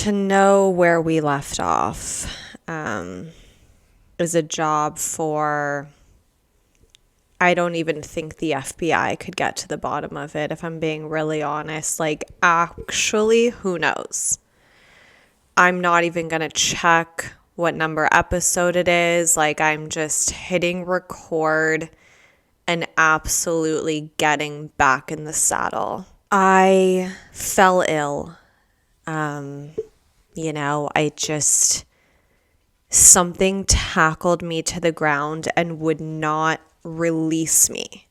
to know where we left off is a job for, I don't even think the FBI could get to the bottom of it, if I'm being really honest. Like, actually, who knows? I'm not even going to check what number episode it is. Like, I'm just hitting record and absolutely getting back in the saddle. I fell ill. Something tackled me to the ground and would not release me.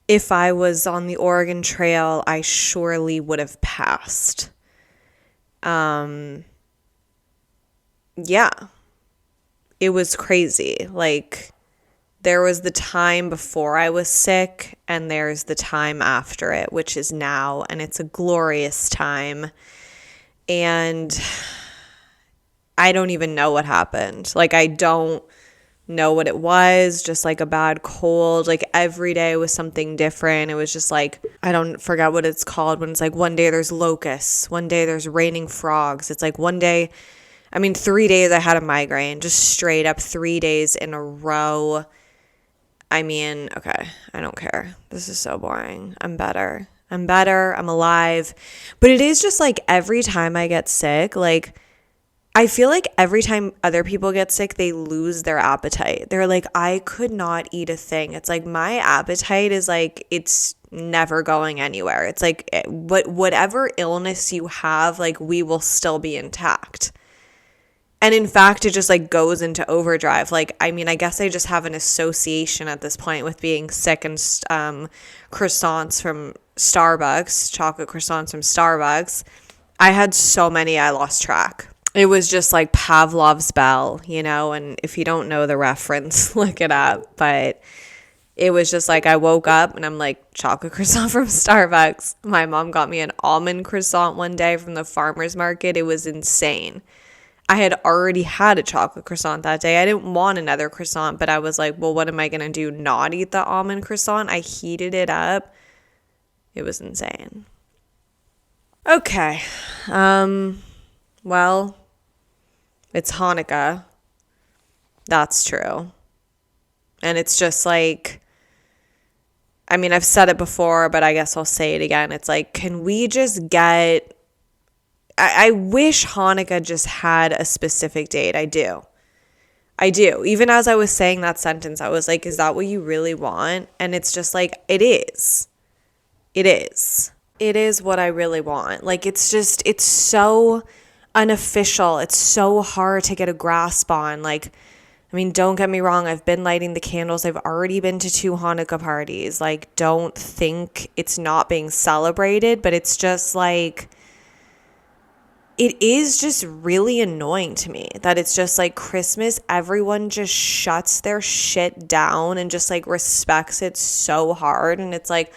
If I was on the Oregon Trail, I surely would have passed. Yeah, it was crazy. Like, there was the time before I was sick, and there's the time after it, which is now, and it's a glorious time. And I don't even know what happened. Like, I don't know what it was, just like a bad cold. Like, every day was something different. It was just like, I don't forget what it's called when it's like one day there's locusts, one day there's raining frogs. It's like 3 days I had a migraine, just straight up 3 days in a row. Okay, I don't care. This is so boring. I'm better. I'm alive. But it is just like every time I get sick, like, I feel like every time other people get sick, they lose their appetite. They're like, I could not eat a thing. It's like, my appetite is like, it's never going anywhere. It's like, whatever illness you have, like, we will still be intact. And in fact, it just like goes into overdrive. Like, I guess I just have an association at this point with being sick, and croissants from Starbucks, chocolate croissants from Starbucks. I had so many, I lost track. It was just like Pavlov's bell, and if you don't know the reference, look it up. But it was just like, I woke up and I'm like, chocolate croissant from Starbucks. My mom got me an almond croissant one day from the farmer's market. It was insane. I had already had a chocolate croissant that day. I didn't want another croissant, but I was like, well, what am I going to do? Not eat the almond croissant? I heated it up. It was insane. Okay. Well, it's Hanukkah. That's true. And it's just like, I've said it before, but I guess I'll say it again. It's like, can we just get, I wish Hanukkah just had a specific date. I do. Even as I was saying that sentence, I was like, is that what you really want? And it's just like, it is. It is what I really want. Like, it's so unofficial. It's so hard to get a grasp on. Like, don't get me wrong. I've been lighting the candles. I've already been to 2 Hanukkah parties. Like, don't think it's not being celebrated, but it's just like, it is just really annoying to me that it's just like Christmas, everyone just shuts their shit down and just like respects it so hard. And it's like,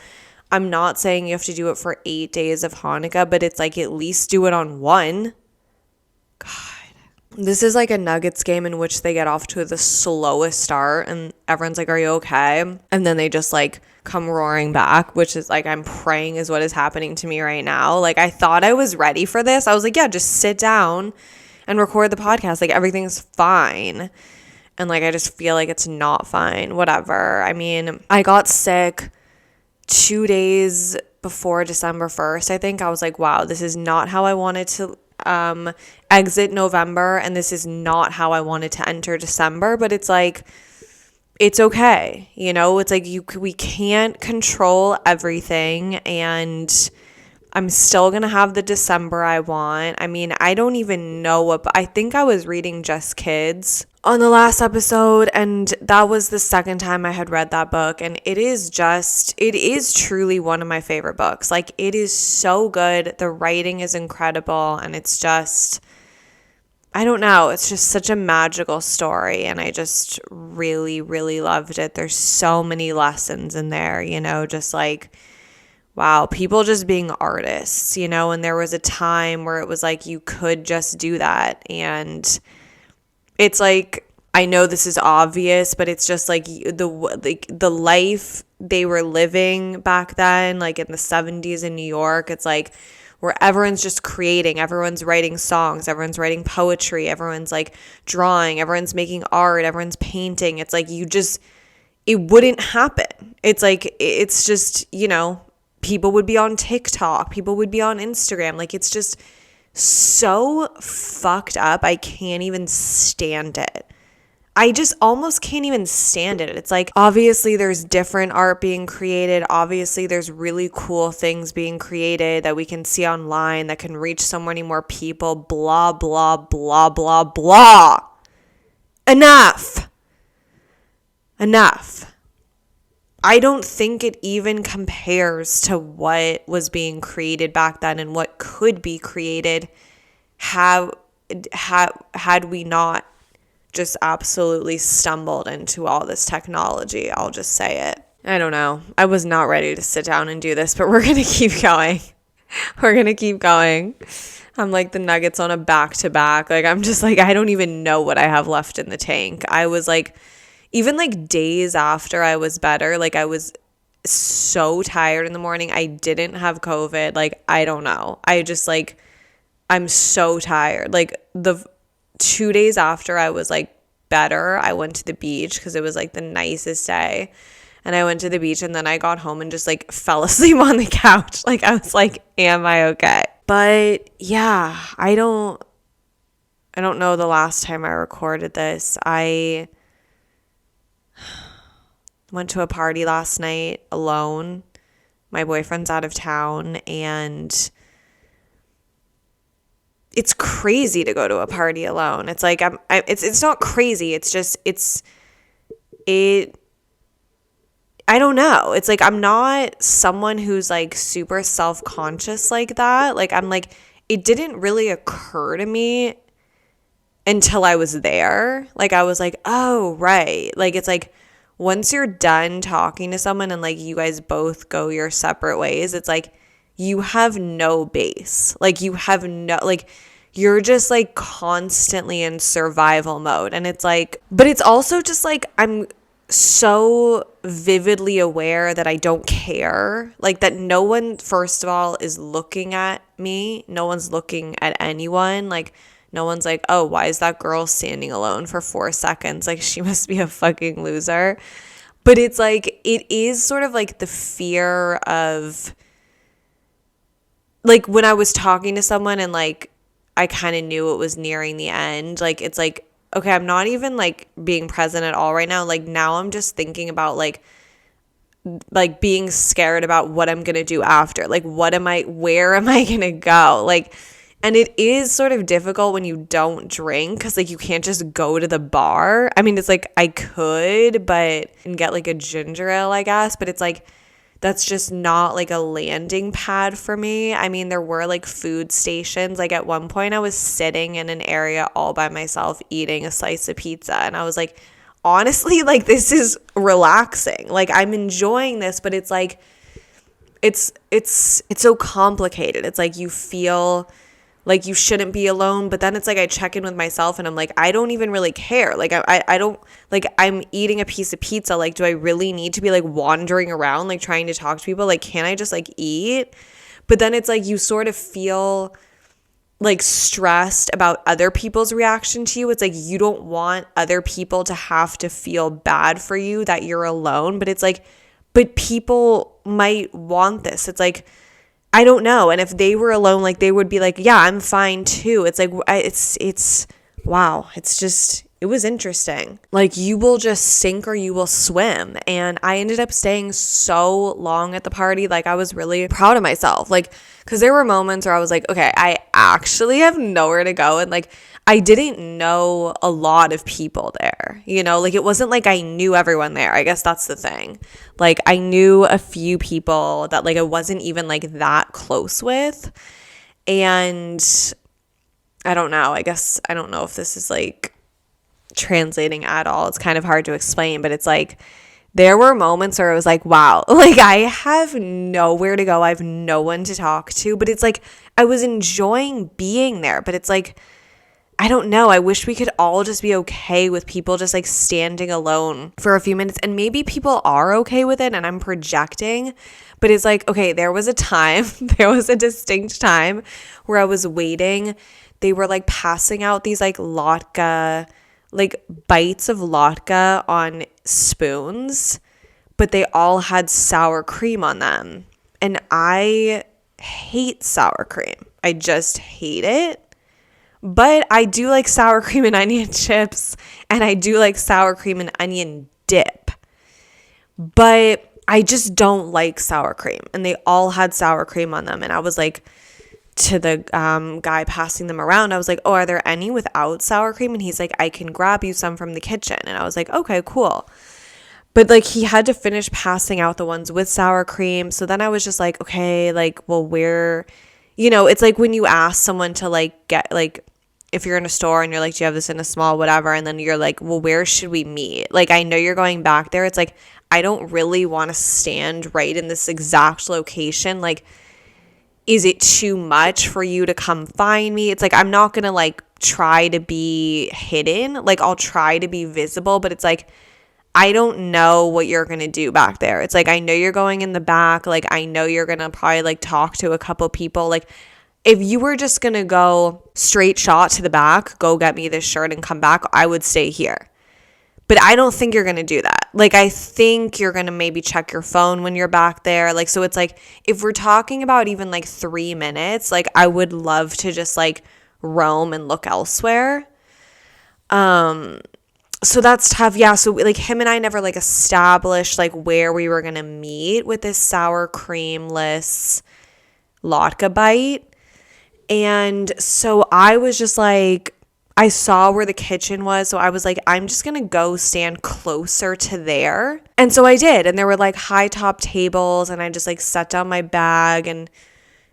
I'm not saying you have to do it for 8 days of Hanukkah, but it's like, at least do it on one. God. This is like a Nuggets game in which they get off to the slowest start and everyone's like, are you okay? And then they just like come roaring back, which is like, I'm praying is what is happening to me right now. Like, I thought I was ready for this. I was like, yeah, just sit down and record the podcast. Like, everything's fine. And like, I just feel like it's not fine. Whatever. I got sick 2 days before December 1st. I think I was like, wow, this is not how I wanted to exit November, and this is not how I wanted to enter December. But it's like, it's okay. It's like, we can't control everything, and I'm still going to have the December I want. I don't even know I think I was reading Just Kids on the last episode, and that was the second time I had read that book, and it is truly one of my favorite books. Like, it is so good. The writing is incredible, and it's just, I don't know, it's just such a magical story, and I just really, really loved it. There's so many lessons in there, just like, wow, people just being artists, and there was a time where it was like, you could just do that, and it's like, I know this is obvious, but it's just like the life they were living back then, like in the 70s in New York. It's like, where everyone's just creating, everyone's writing songs, everyone's writing poetry, everyone's like drawing, everyone's making art, everyone's painting. It's like it wouldn't happen. It's like, it's just, people would be on TikTok, people would be on Instagram. Like, it's just so fucked up. I can't even stand it. I just almost can't even stand it. It's like, obviously there's different art being created. Obviously there's really cool things being created that we can see online that can reach so many more people. Blah, blah, blah, blah, blah. Enough. I don't think it even compares to what was being created back then and what could be created had we not just absolutely stumbled into all this technology. I'll just say it. I don't know. I was not ready to sit down and do this, but we're going to keep going. I'm like the Nuggets on a back-to-back. Like, I'm just like, I don't even know what I have left in the tank. I was like, even like days after I was better, like I was so tired in the morning. I didn't have COVID. Like, I don't know. I just like, I'm so tired. Like, the 2 days after I was like better, I went to the beach because it was like the nicest day. And I went to the beach and then I got home and just like fell asleep on the couch. Like, I was like, am I okay? But yeah, I don't know the last time I recorded this. I went to a party last night alone. My boyfriend's out of town, and it's crazy to go to a party alone. It's like, it's not crazy. It's just, I don't know. It's like, I'm not someone who's like super self-conscious like that. Like, I'm like, it didn't really occur to me until I was there. Like, I was like, oh, right. Like, it's like, once you're done talking to someone and like you guys both go your separate ways, it's like you have no base. Like, you have no, like, you're just like constantly in survival mode. And it's like, but it's also just like, I'm so vividly aware that I don't care. Like, that no one, first of all, is looking at me. No one's looking at anyone. Like, no one's like, oh, why is that girl standing alone for 4 seconds? Like, she must be a fucking loser. But it's like, it is sort of like the fear of, like, when I was talking to someone and like, I kind of knew it was nearing the end. Like, it's like, okay, I'm not even like being present at all right now. Like, now I'm just thinking about like being scared about what I'm going to do after. Like, where am I going to go? Like, and it is sort of difficult when you don't drink because, like, you can't just go to the bar. I mean, it's like I could, and get, like, a ginger ale, I guess. But it's, like, that's just not, like, a landing pad for me. I mean, there were, like, food stations. Like, at one point, I was sitting in an area all by myself eating a slice of pizza. And I was, like, honestly, like, this is relaxing. Like, I'm enjoying this, but it's, like, it's so complicated. It's, like, you feel like you shouldn't be alone, but then it's like I check in with myself and I'm like, I don't even really care. Like, I don't, like, I'm eating a piece of pizza. Like, do I really need to be like wandering around, like trying to talk to people? Like, can't I just like eat? But then it's like you sort of feel like stressed about other people's reaction to you. It's like you don't want other people to have to feel bad for you that you're alone. But it's like, but people might want this. It's like, I don't know. And if they were alone, like, they would be like, yeah, I'm fine too. It's like, it's wow. It's just, it was interesting. Like, you will just sink or you will swim. And I ended up staying so long at the party. Like, I was really proud of myself. Like, because there were moments where I was like, okay, I actually have nowhere to go. And like, I didn't know a lot of people there, like, it wasn't like I knew everyone there. I guess that's the thing. Like, I knew a few people that like I wasn't even like that close with. And I don't know. I guess I don't know if this is like translating at all. It's kind of hard to explain, but it's like there were moments where I was like, wow, like I have nowhere to go. I have no one to talk to, but it's like I was enjoying being there, but it's like I don't know. I wish we could all just be okay with people just like standing alone for a few minutes. And maybe people are okay with it and I'm projecting, but it's like, okay, there was a time, there was a distinct time where I was waiting. They were like passing out these like latke, like bites of latke on spoons, but they all had sour cream on them. And I hate sour cream. I just hate it. But I do like sour cream and onion chips, and I do like sour cream and onion dip. But I just don't like sour cream. And they all had sour cream on them. And I was like, to the guy passing them around, I was like, oh, are there any without sour cream? And he's like, I can grab you some from the kitchen. And I was like, okay, cool. But like he had to finish passing out the ones with sour cream. So then I was just like, okay, like, well, where, it's like when you ask someone to like get like, if you're in a store and you're like, do you have this in a small, whatever? And then you're like, well, where should we meet? Like, I know you're going back there. It's like, I don't really want to stand right in this exact location. Like, is it too much for you to come find me? It's like, I'm not going to like try to be hidden. Like, I'll try to be visible, but it's like, I don't know what you're going to do back there. It's like, I know you're going in the back. Like, I know you're going to probably like talk to a couple people. Like, if you were just going to go straight shot to the back, go get me this shirt and come back, I would stay here. But I don't think you're going to do that. Like, I think you're going to maybe check your phone when you're back there. Like, so it's like, if we're talking about even like 3 minutes, like I would love to just like roam and look elsewhere. So that's tough. Yeah. So like him and I never like established like where we were going to meet with this sour creamless latke bite. And so I was just like, I saw where the kitchen was. So I was like, I'm just going to go stand closer to there. And so I did. And there were like high top tables and I just like set down my bag and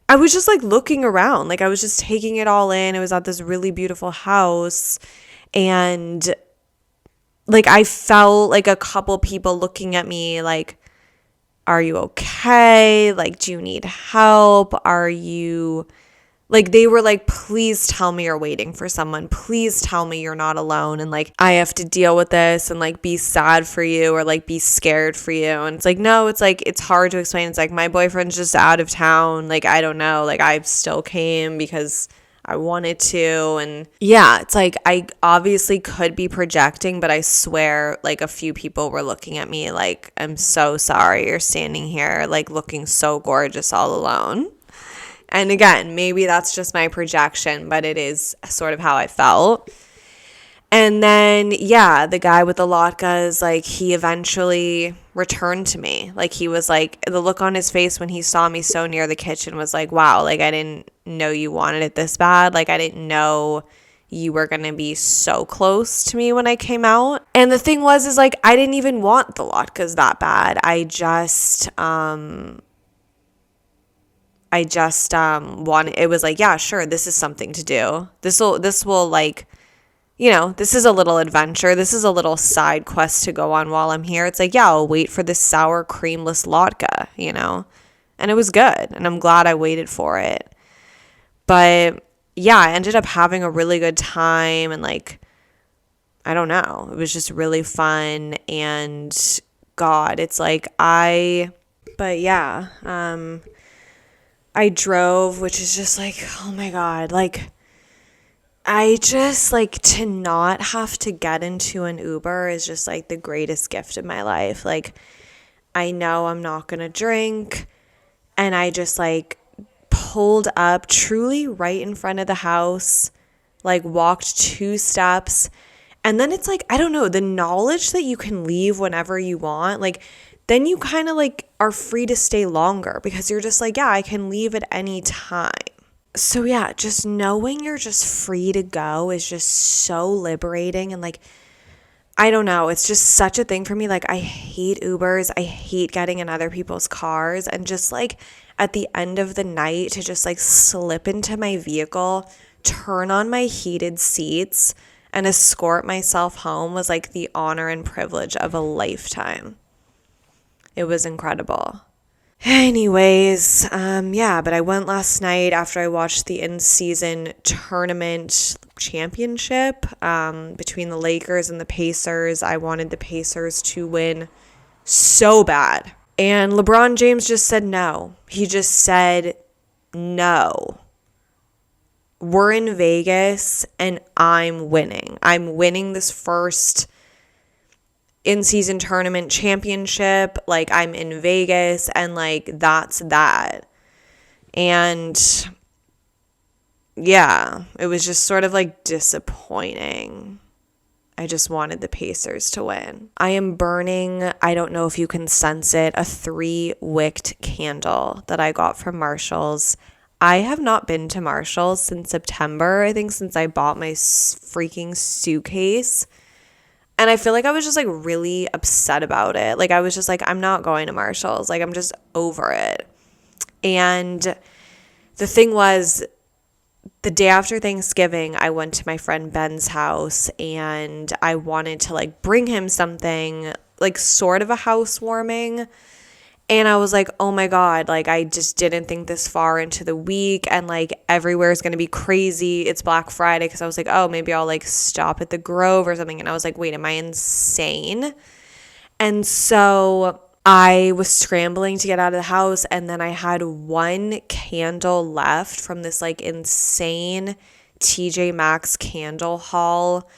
I was just like looking around. Like I was just taking it all in. It was at this really beautiful house. And like I felt like a couple people looking at me like, are you okay? Like, do you need help? Are you... Like, they were like, please tell me you're waiting for someone. Please tell me you're not alone. And like, I have to deal with this and like be sad for you or like be scared for you. And it's like, no, it's like, it's hard to explain. It's like, my boyfriend's just out of town. Like, I don't know. Like, I still came because I wanted to. And yeah, it's like, I obviously could be projecting, but I swear like a few people were looking at me like, I'm so sorry you're standing here like looking so gorgeous all alone. And again, maybe that's just my projection, but it is sort of how I felt. And then, yeah, the guy with the latkes, like, he eventually returned to me. Like, he was like, the look on his face when he saw me so near the kitchen was like, wow, like, I didn't know you wanted it this bad. Like, I didn't know you were going to be so close to me when I came out. And the thing was, is like, I didn't even want the latkes that bad. I just wanted, it was like, yeah, sure, this is something to do. This will like, this is a little adventure. This is a little side quest to go on while I'm here. It's like, yeah, I'll wait for this sour creamless latke, and it was good. And I'm glad I waited for it. But yeah, I ended up having a really good time. And like, I don't know, it was just really fun. And God, it's like, but yeah, I drove, which is just like, oh my God, like, I just like to not have to get into an Uber is just like the greatest gift of my life. Like, I know I'm not going to drink, and I just like pulled up truly right in front of the house, like walked 2 steps, and then it's like, I don't know, the knowledge that you can leave whenever you want, like, then you kind of like are free to stay longer because you're just like, yeah, I can leave at any time. So yeah, just knowing you're just free to go is just so liberating. And like, I don't know, it's just such a thing for me. Like, I hate Ubers. I hate getting in other people's cars. And just like at the end of the night to just like slip into my vehicle, turn on my heated seats and escort myself home was like the honor and privilege of a lifetime. It was incredible. Anyways, yeah, but I went last night after I watched the in-season tournament championship between the Lakers and the Pacers. I wanted the Pacers to win so bad. And LeBron James just said no. He just said no. We're in Vegas and I'm winning. I'm winning this first in-season tournament championship. Like, I'm in Vegas and like that's that. And yeah, it was just sort of like disappointing. I just wanted the Pacers to win. I am burning, I don't know if you can sense it, a 3-wicked candle that I got from Marshall's. I have not been to Marshall's since September, I think, since I bought my freaking suitcase. And I feel like I was just like really upset about it. Like, I was just like, I'm not going to Marshall's. Like, I'm just over it. And the thing was, the day after Thanksgiving, I went to my friend Ben's house and I wanted to like bring him something, like sort of a housewarming. And I was like, oh my God, like I just didn't think this far into the week and like everywhere is going to be crazy. It's Black Friday, because I was like, oh, maybe I'll like stop at the Grove or something. And I was like, wait, am I insane? And so I was scrambling to get out of the house, and then I had one candle left from this like insane TJ Maxx candle haul.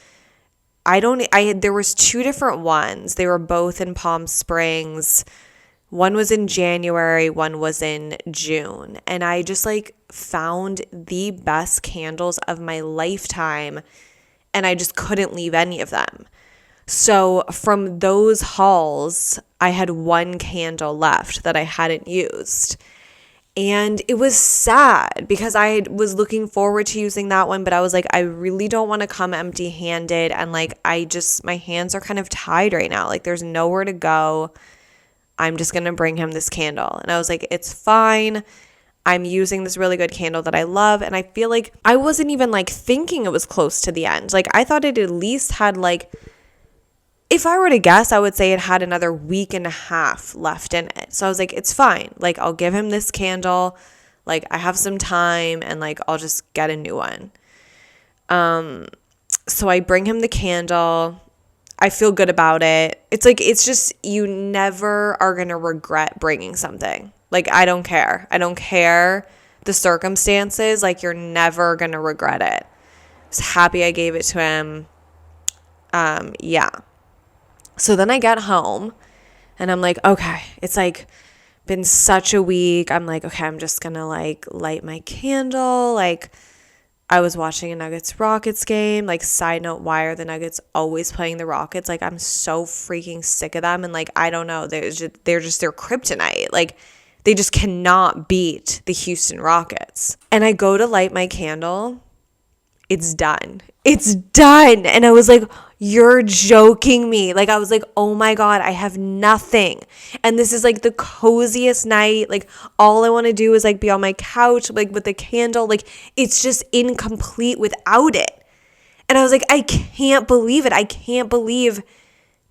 There was 2 different ones. They were both in Palm Springs. One was in January, one was in June. And I just like found the best candles of my lifetime, and I just couldn't leave any of them. So from those hauls, I had one candle left that I hadn't used. And it was sad because I was looking forward to using that one, but I was like, I really don't want to come empty-handed. And like, my hands are kind of tied right now. Like, there's nowhere to go. I'm just going to bring him this candle. And I was like, it's fine. I'm using this really good candle that I love. And I feel like I wasn't even like thinking it was close to the end. Like, I thought it at least had like, if I were to guess, I would say it had another week and a half left in it. So I was like, it's fine. Like, I'll give him this candle. Like, I have some time and like, I'll just get a new one. So I bring him the candle. I feel good about it. It's like, it's just, you never are going to regret bringing something. Like, I don't care. I don't care the circumstances. Like, you're never going to regret it. I was happy I gave it to him. Yeah. So then I get home and I'm like, okay, it's like been such a week. I'm like, okay, I'm just going to like light my candle. Like, I was watching a Nuggets-Rockets game. Like, side note, why are the Nuggets always playing the Rockets? Like, I'm so freaking sick of them. And like, I don't know, they're just their kryptonite. Like, they just cannot beat the Houston Rockets. And I go to light my candle. It's done. It's done. And I was like, you're joking me. Like, I was like, oh my God, I have nothing. And this is like the coziest night. Like, all I want to do is like be on my couch, like with the candle. Like, it's just incomplete without it. And I was like, I can't believe it. I can't believe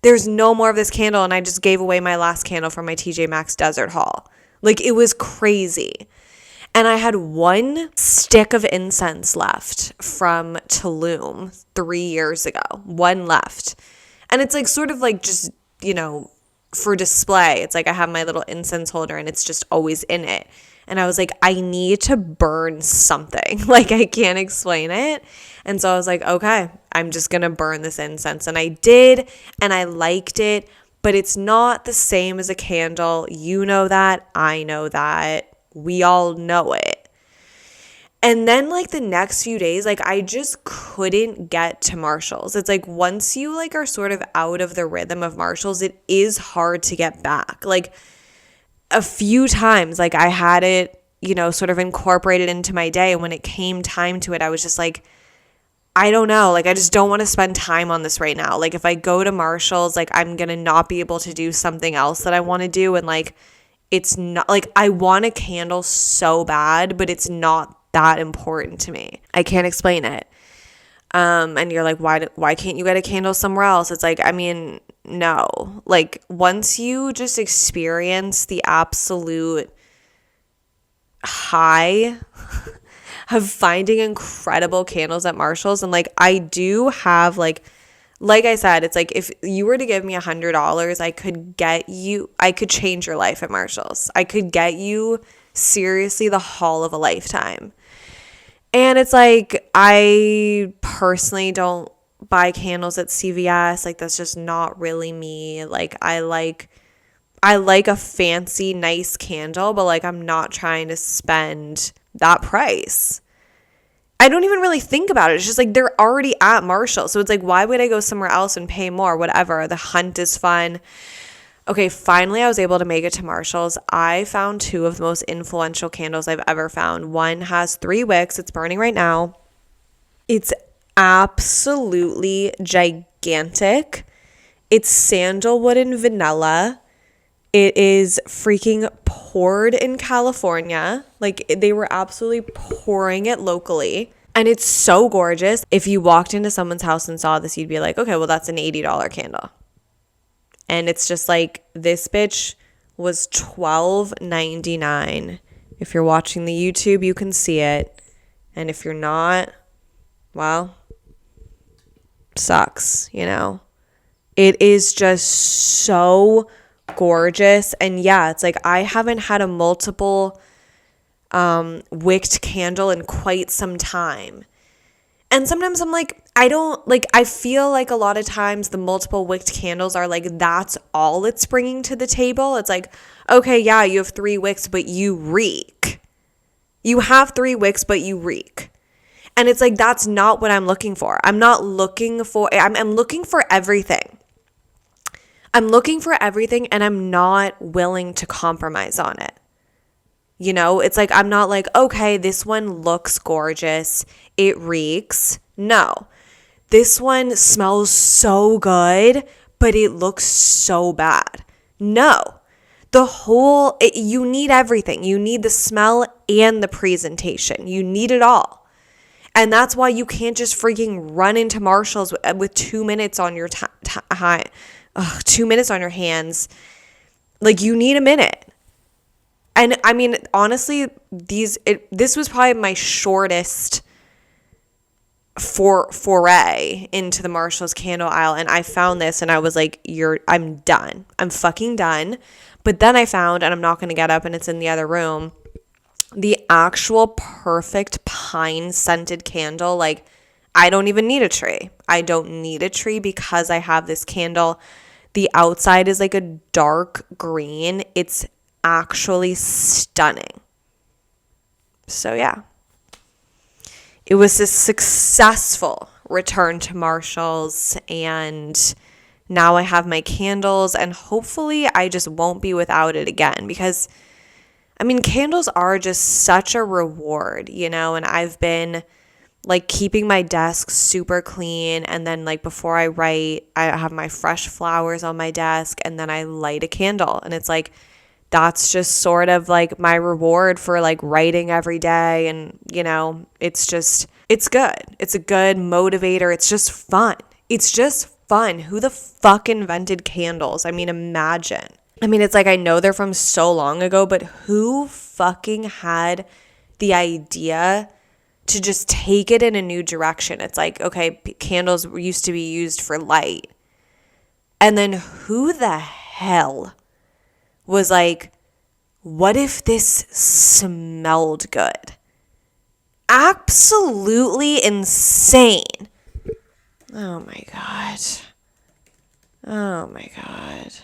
there's no more of this candle. And I just gave away my last candle from my TJ Maxx desert haul. Like, it was crazy. And I had one stick of incense left from Tulum 3 years ago. One left. And it's like sort of like just, for display. It's like I have my little incense holder and it's just always in it. And I was like, I need to burn something. Like, I can't explain it. And so I was like, okay, I'm just going to burn this incense. And I did, and I liked it. But it's not the same as a candle. You know that. I know that. We all know it. And then like the next few days, like I just couldn't get to Marshall's. It's like once you like are sort of out of the rhythm of Marshall's, it is hard to get back. Like a few times, like I had it, sort of incorporated into my day. And when it came time to it, I was just like, I don't know. Like, I just don't want to spend time on this right now. Like, if I go to Marshall's, like I'm going to not be able to do something else that I want to do. And like, it's not like I want a candle so bad, but it's not that important to me. I can't explain it. And you're like, why can't you get a candle somewhere else? It's like, I mean, no. Like, once you just experience the absolute high of finding incredible candles at Marshall's, and like, I do have like I said, it's like if you were to give me $100, I could change your life at Marshall's. I could get you seriously the haul of a lifetime. And it's like, I personally don't buy candles at CVS. Like, that's just not really me. Like, I like a fancy, nice candle, but like, I'm not trying to spend that price. I don't even really think about it. It's just like, they're already at Marshall. So it's like, why would I go somewhere else and pay more? Whatever. The hunt is fun. Okay, finally I was able to make it to Marshall's. I found 2 of the most influential candles I've ever found. One has 3 wicks. It's burning right now. It's absolutely gigantic. It's sandalwood and vanilla. It is freaking poured in California. Like, they were absolutely pouring it locally. And it's so gorgeous. If you walked into someone's house and saw this, you'd be like, okay, well, that's an $80 candle. And it's just like, this bitch was $12.99. If you're watching the YouTube, you can see it. And if you're not, well, sucks, you know? It is just so gorgeous. And yeah, it's like, I haven't had a multiple wicked candle in quite some time. And sometimes I'm like, I feel like a lot of times the multiple wicked candles are like, that's all it's bringing to the table. It's like, okay, yeah, you have 3 wicks, but you reek. You have 3 wicks, but you reek. And it's like, that's not what I'm looking for. I'm looking for everything. I'm looking for everything, and I'm not willing to compromise on it. You know, it's like, I'm not like, okay, this one looks gorgeous. It reeks. No. This one smells so good, but it looks so bad. No. You need everything. You need the smell and the presentation. You need it all. And that's why you can't just freaking run into Marshall's with 2 minutes on your 2 minutes on your hands. Like, you need a minute. And I mean, honestly, this was probably my shortest foray into the Marshall's candle aisle. And I found this and I was like, I'm done. I'm fucking done. But then I found, and I'm not going to get up and it's in the other room, the actual perfect pine scented candle. Like, I don't even need a tree. I don't need a tree because I have this candle. The outside is like a dark green. It's actually stunning. So yeah, it was a successful return to Marshall's, and now I have my candles, and hopefully I just won't be without it again, because I mean, candles are just such a reward, you know, and I've been like keeping my desk super clean, and then like before I write, I have my fresh flowers on my desk, and then I light a candle, and it's like, that's just sort of like my reward for like writing every day. And, you know, it's good. It's a good motivator. It's just fun. It's just fun. Who the fuck invented candles? I mean, imagine. I mean, it's like, I know they're from so long ago, but who fucking had the idea to just take it in a new direction? It's like, okay, candles used to be used for light. And then who the hell was like, what if this smelled good? Absolutely insane. Oh my God. Oh my God.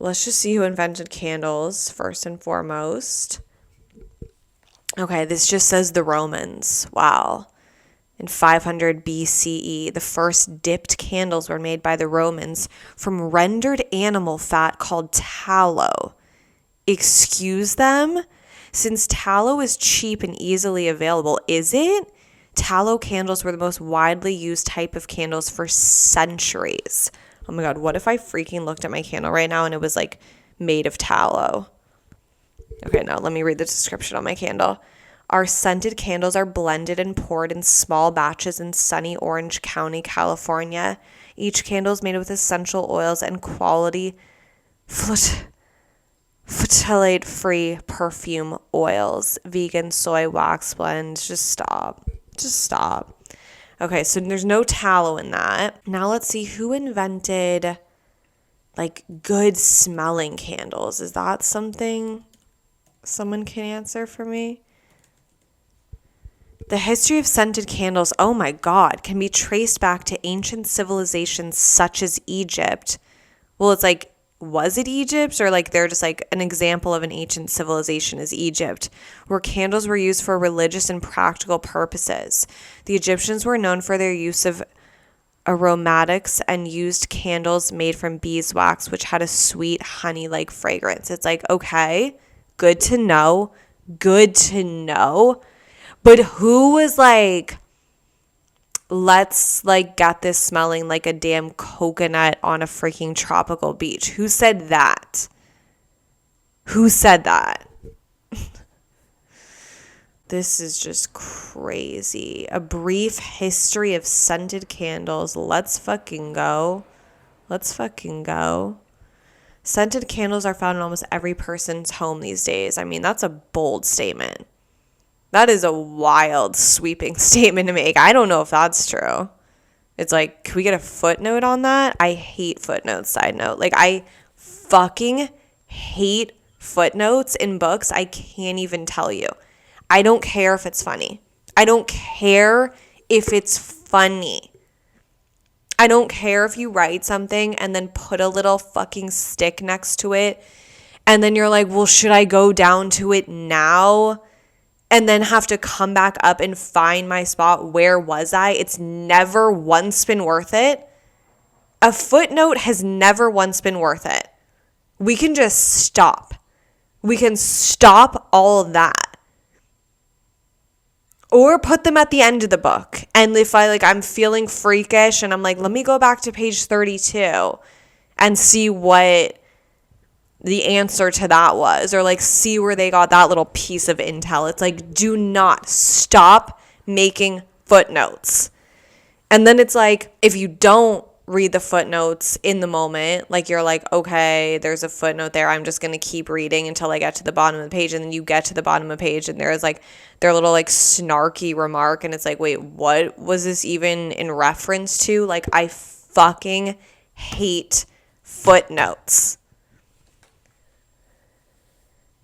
Let's just see who invented candles first and foremost. Okay, this just says the Romans. Wow. In 500 BCE, the first dipped candles were made by the Romans from rendered animal fat called tallow. Excuse them? Since tallow is cheap and easily available, is it? Tallow candles were the most widely used type of candles for centuries. Oh my God, what if I freaking looked at my candle right now and it was like made of tallow? Okay, now let me read the description on my candle. Our scented candles are blended and poured in small batches in sunny Orange County, California. Each candle is made with essential oils and quality phthalate-free perfume oils. Vegan soy wax blend. Just stop. Okay, so there's no tallow in that. Now let's see who invented like good smelling candles. Is that something someone can answer for me? The history of scented candles, oh my God, can be traced back to ancient civilizations such as Egypt. Well, it's like, was it Egypt? Or like they're just like an example of an ancient civilization is Egypt, where candles were used for religious and practical purposes. The Egyptians were known for their use of aromatics and used candles made from beeswax, which had a sweet honey-like fragrance. It's like, okay, good to know. But who was like, let's like get this smelling like a damn coconut on a freaking tropical beach? Who said that? This is just crazy. A brief history of scented candles. Let's fucking go. Scented candles are found in almost every person's home these days. I mean, that's a bold statement. That is a wild, sweeping statement to make. I don't know if that's true. It's like, can we get a footnote on that? I hate footnotes, side note. Like, I fucking hate footnotes in books. I can't even tell you. I don't care if it's funny. I don't care if you write something and then put a little fucking stick next to it. And then you're like, well, should I go down to it now? And then have to come back up and find my spot. Where was I? It's never once been worth it. A footnote has never once been worth it. We can just stop. We can stop all of that. Or put them at the end of the book. And if I'm feeling freakish and I'm like, let me go back to page 32 and see what the answer to that was, or like see where they got that little piece of intel. It's like, do not stop making footnotes. And then it's like, if you don't read the footnotes in the moment, like you're like, okay, there's a footnote there, I'm just going to keep reading until I get to the bottom of the page. And then you get to the bottom of the page and there's like their little like snarky remark. And it's like, wait, what was this even in reference to? Like, I fucking hate footnotes.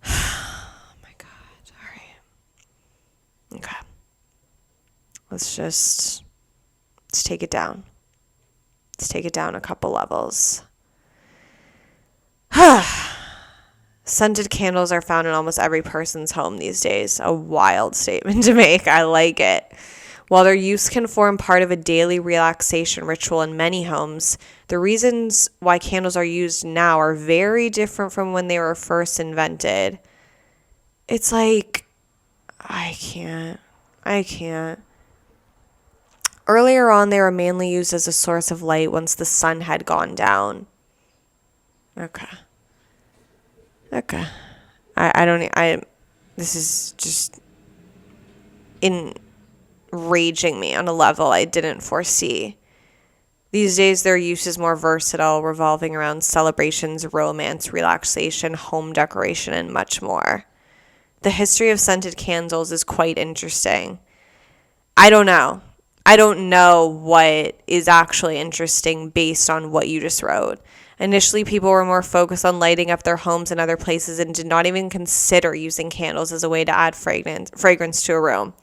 Oh my God. All right. Okay. Let's take it down. Let's take it down a couple levels. Scented candles are found in almost every person's home these days. A wild statement to make. I like it. While their use can form part of a daily relaxation ritual in many homes, the reasons why candles are used now are very different from when they were first invented. It's like, I can't. Earlier on, they were mainly used as a source of light once the sun had gone down. Okay. This is just enraging me on a level I didn't foresee. These days, their use is more versatile, revolving around celebrations, romance, relaxation, home decoration, and much more. The history of scented candles is quite interesting. I don't know what is actually interesting based on what you just wrote. Initially, people were more focused on lighting up their homes and other places and did not even consider using candles as a way to add fragrance to a room.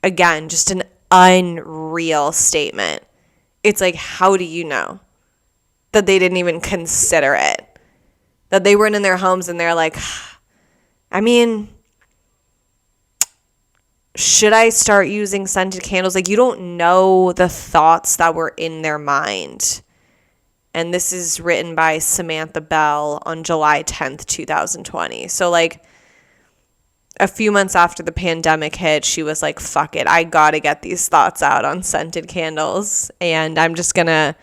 Again, just an unreal statement. It's like, how do you know that they didn't even consider it? That they weren't in their homes and they're like, I mean, should I start using scented candles? Like, you don't know the thoughts that were in their mind. And this is written by Samantha Bell on July 10th, 2020. So, like, a few months after the pandemic hit, she was like, fuck it, I gotta get these thoughts out on scented candles. And I'm just gonna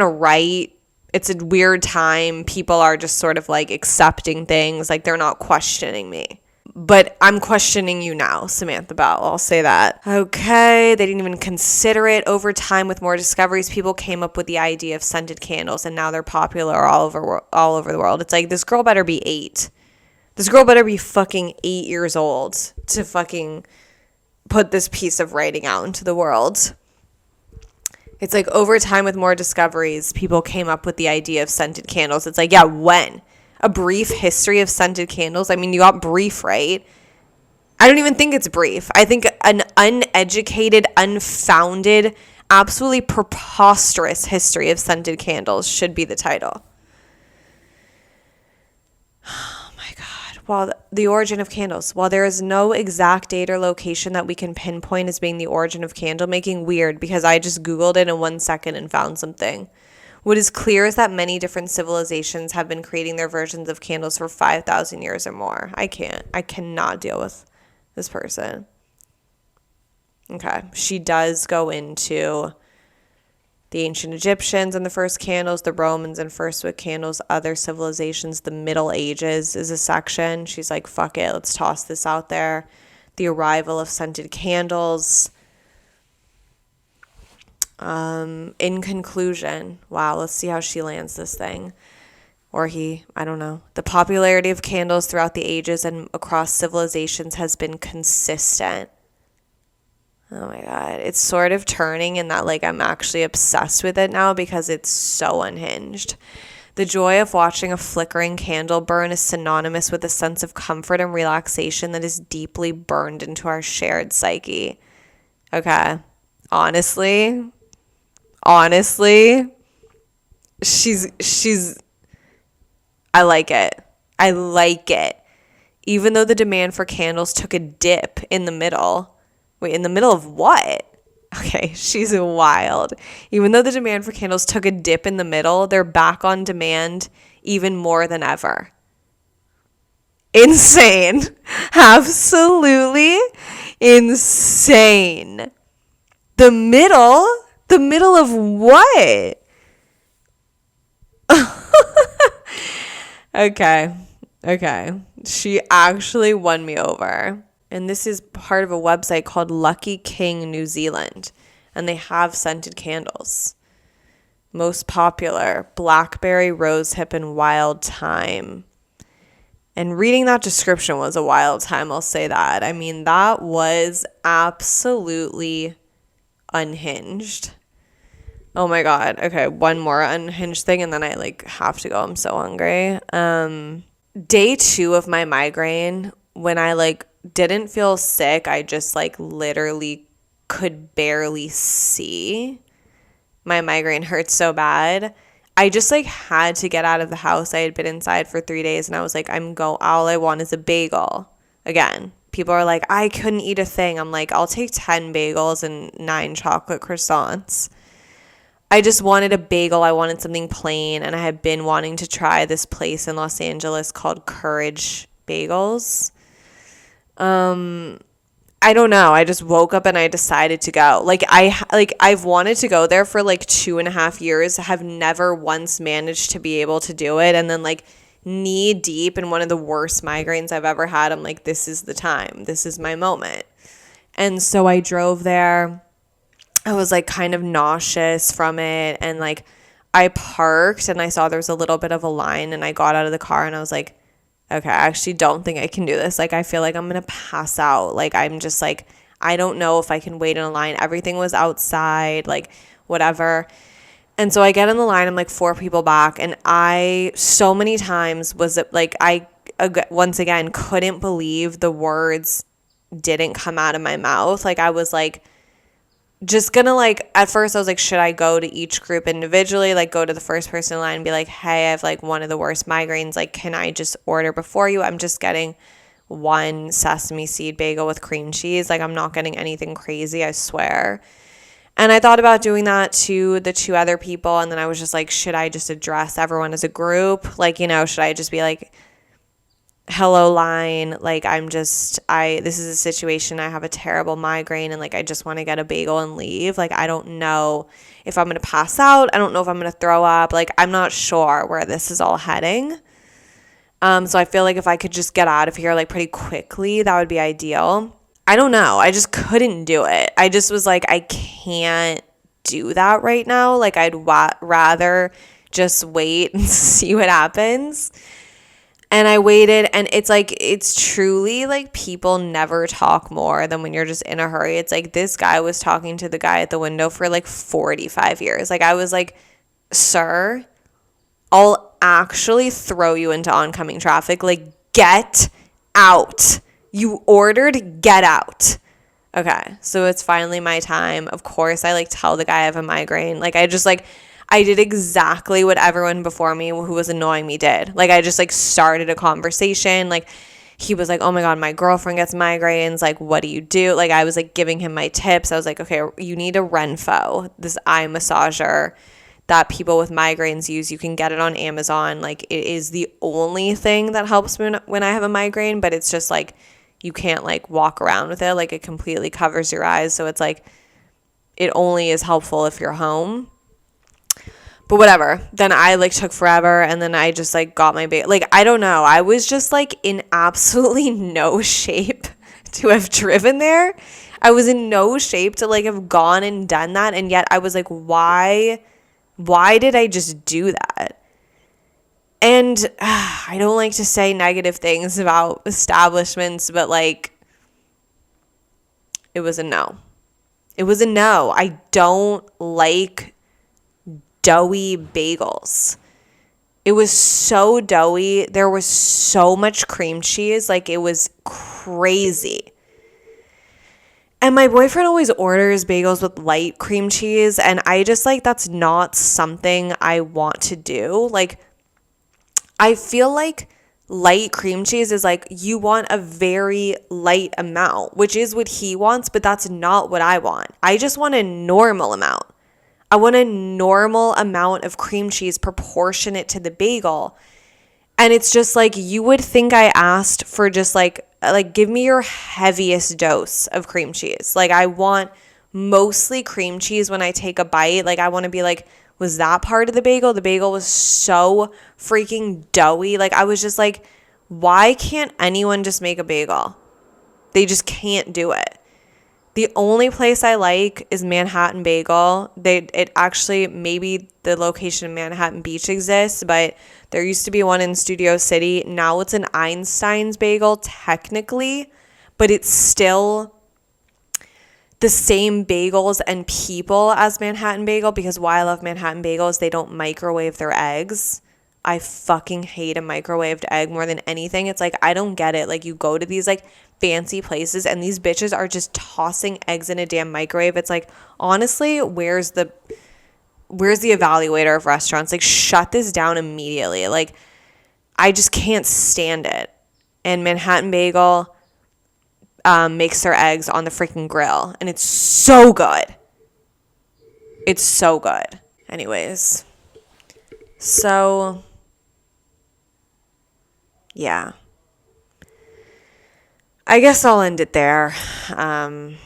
write. It's a weird time. People are just sort of like accepting things. Like, they're not questioning me. But I'm questioning you now, Samantha Bell. I'll say that. Okay, they didn't even consider it. Over time, with more discoveries, people came up with the idea of scented candles, and now they're popular all over the world. It's like, this girl better be 8. This girl better be fucking 8 years old to fucking put this piece of writing out into the world. It's like, over time, with more discoveries, people came up with the idea of scented candles. It's like, yeah, when? A brief history of scented candles? I mean, you got brief, right? I don't even think it's brief. I think an uneducated, unfounded, absolutely preposterous history of scented candles should be the title. Oh my God. While the origin of candles. While there is no exact date or location that we can pinpoint as being the origin of candle making, weird, because I just Googled it in 1 second and found something. What is clear is that many different civilizations have been creating their versions of candles for 5,000 years or more. I cannot deal with this person. Okay. She does go into the ancient Egyptians and the first candles, the Romans and first wick candles, other civilizations, the Middle Ages is a section. She's like, fuck it, let's toss this out there. The arrival of scented candles. In conclusion, wow, let's see how she lands this thing. Or he, I don't know. The popularity of candles throughout the ages and across civilizations has been consistent. Oh my God. It's sort of turning in that, like, I'm actually obsessed with it now because it's so unhinged. The joy of watching a flickering candle burn is synonymous with a sense of comfort and relaxation that is deeply burned into our shared psyche. Okay. Honestly, she's I like it. Even though the demand for candles took a dip in the middle. Wait, in the middle of what? Okay, she's wild. Even though the demand for candles took a dip in the middle, they're back on demand even more than ever. Insane. Absolutely insane. The middle of what? Okay. She actually won me over. And this is part of a website called Lucky King New Zealand. And they have scented candles. Most popular, blackberry, rosehip, and wild thyme. And reading that description was a wild time, I'll say that. I mean, that was absolutely unhinged. Oh my God. Okay, one more unhinged thing and then I have to go. I'm so hungry. Day 2 of my migraine, when I didn't feel sick, I just literally could barely see. My migraine hurt so bad. I just had to get out of the house. I had been inside for 3 days and I was all I want is a bagel. Again, people are like, I couldn't eat a thing. I'm like, I'll take 10 bagels and 9 chocolate croissants. I just wanted a bagel. I wanted something plain. And I had been wanting to try this place in Los Angeles called Courage Bagels. I don't know. I just woke up and I decided to go. I've wanted to go there for 2.5 years. Have never once managed to be able to do it. And then knee deep in one of the worst migraines I've ever had. I'm like, this is the time. This is my moment. And so I drove there. I was kind of nauseous from it. And I parked and I saw there was a little bit of a line and I got out of the car and I was like, okay, I actually don't think I can do this. I feel like I'm going to pass out. I'm just I don't know if I can wait in a line. Everything was outside, whatever. And so I get in the line, I'm 4 people back. And I, so many times was I, once again, couldn't believe the words didn't come out of my mouth. I was just gonna at first I was should I go to each group individually, go to the first person in line and be hey, I have one of the worst migraines, can I just order before you? I'm just getting 1 sesame seed bagel with cream cheese. I'm not getting anything crazy, I swear. And I thought about doing that to the 2 other people, and then I was just should I just address everyone as a group? Should I just be hello line, this is a situation, I have a terrible migraine and I just want to get a bagel and leave. I don't know if I'm going to pass out. I don't know if I'm going to throw up. I'm not sure where this is all heading. So I feel like if I could just get out of here like pretty quickly, that would be ideal. I don't know. I just couldn't do it. I just was like, I can't do that right now. Like I'd rather just wait and see what happens. And I waited, and it's like, it's truly like people never talk more than when you're just in a hurry. It's like this guy was talking to the guy at the window for like 45 years. Like I was like, sir, I'll actually throw you into oncoming traffic. Like, get out. You ordered, get out. Okay, so it's finally my time. Of course, I like tell the guy I have a migraine. Like I did exactly what everyone before me who was annoying me did. Like I just like started a conversation. Like he was like, oh my God, my girlfriend gets migraines. Like, what do you do? Like I was like giving him my tips. I was like, okay, you need a Renpho, this eye massager that people with migraines use. You can get it on Amazon. Like it is the only thing that helps me when I have a migraine, but it's just like you can't like walk around with it. Like it completely covers your eyes. So it's like it only is helpful if you're home. But whatever. Then I like took forever, and then I just like got my like I don't know. I was just like in absolutely no shape to have driven there. I was in no shape to like have gone and done that, and yet I was like, why did I just do that? And I don't like to say negative things about establishments, but like it was a no. It was a no. I don't like doughy bagels. It was so doughy. There was so much cream cheese. Like it was crazy. And my boyfriend always orders bagels with light cream cheese. And I just like, that's not something I want to do. Like, I feel like light cream cheese is like, you want a very light amount, which is what he wants, but that's not what I want. I just want a normal amount. I want a normal amount of cream cheese proportionate to the bagel. And it's just like, you would think I asked for just like give me your heaviest dose of cream cheese. Like I want mostly cream cheese when I take a bite. Like I want to be like, was that part of the bagel? The bagel was so freaking doughy. Like I was just like, why can't anyone just make a bagel? They just can't do it. The only place I like is Manhattan Bagel. It actually, maybe the location in Manhattan Beach exists, but there used to be one in Studio City. Now it's an Einstein's Bagel technically, but it's still the same bagels and people as Manhattan Bagel, because why I love Manhattan Bagel is they don't microwave their eggs. I fucking hate a microwaved egg more than anything. It's like, I don't get it. Like you go to these like fancy places and these bitches are just tossing eggs in a damn microwave. It's like, honestly, where's the evaluator of restaurants? Like shut this down immediately. Like I just can't stand it. And Manhattan Bagel makes their eggs on the freaking grill, and it's so good. It's so good. Anyways, so yeah, I guess I'll end it there. Not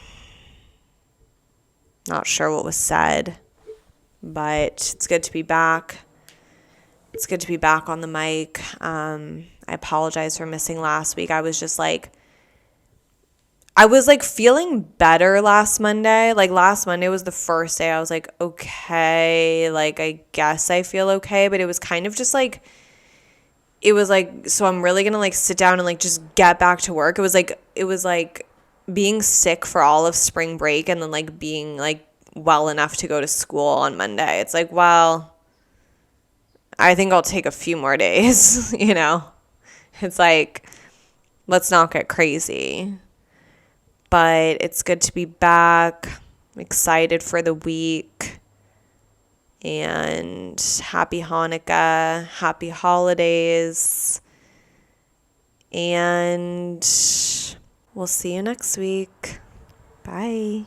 sure what was said, but it's good to be back. It's good to be back on the mic. I apologize for missing last week. I was feeling better last Monday. Like last Monday was the first day I was like, okay, like I guess I feel okay. But it was kind of just like, it was like, so I'm really going to like sit down and like just get back to work. It was like being sick for all of spring break and then like being like well enough to go to school on Monday. It's like, well, I think I'll take a few more days, you know? It's like, let's not get crazy. But it's good to be back. I'm excited for the week. And happy Hanukkah, happy holidays. And we'll see you next week. Bye.